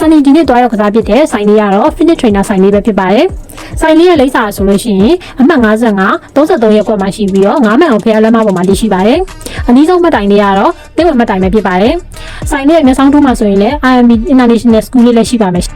ဆန်နီဒီနေ့တွားရောက်ကစားဖြစ်တဲ့ဆိုင်လေးကတော့ fitness trainer ဆိုင်လေးပဲဖြစ်ပါတယ်။ဆိုင်လေးရဲ့လိပ်စာဆိုလို့ရှိရင်အမှတ်55 33ရက်ကွက်မှာရှိပြီးတော့9မှန်အောင်ဖျားလမ်းမပေါ်မှာတည်ရှိပါတယ်။အနည်းဆုံးမှတ်တိုင်လေးကတော့တင်းဝင်မှတ်တိုင်ပဲဖြစ်ပါတယ်။ဆိုင်လေးရဲ့မျက်စောင်းထိုးမှာဆိုရင်လည်း IMB International School လေးလည်းရှိပါမယ်။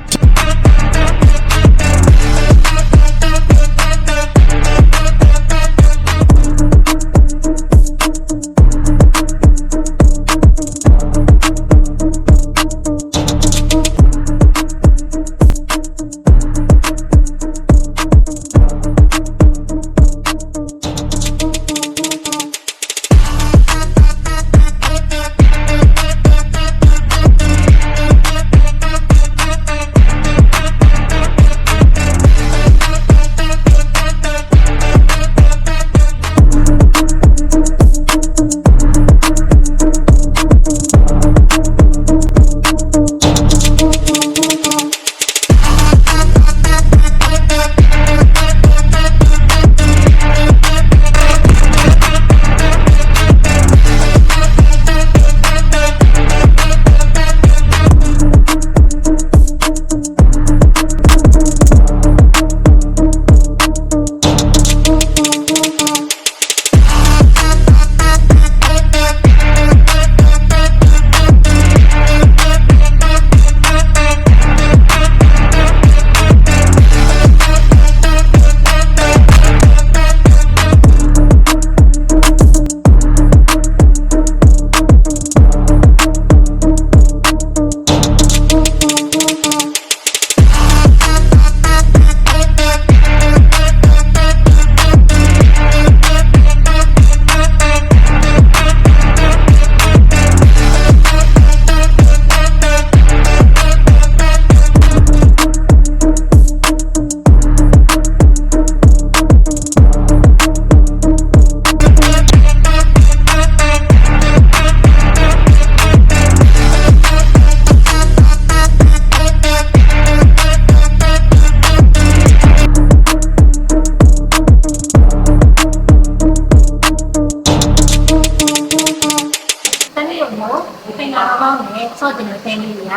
ဆော့တင်တဲ့တင်းလေးတွေက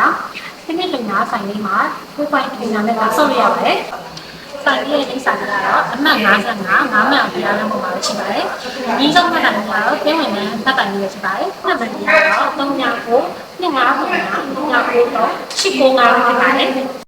ဒီနေ့လုံနာဆိုင်လေးမှာကိုပိုင်ထင်တာနဲ့ဆော့ရရပါတယ်။ဆိုင်လေးရဲ့အိမ်ဆိုင်ကတော့အမှတ်55 9မှန်ပြားလမ်းပေါ်မှာရှိပါတယ်။ဒီဆုံးမှတ်တာကတော့တင်းဝင်နဲ့ဖတ်တိုင်လေးပဲရှိပါတယ်။နှစ်ပတ်ကတော့3ည9 2 5 9 9 9 9 10 9 9ဖြစ်ပါတယ်။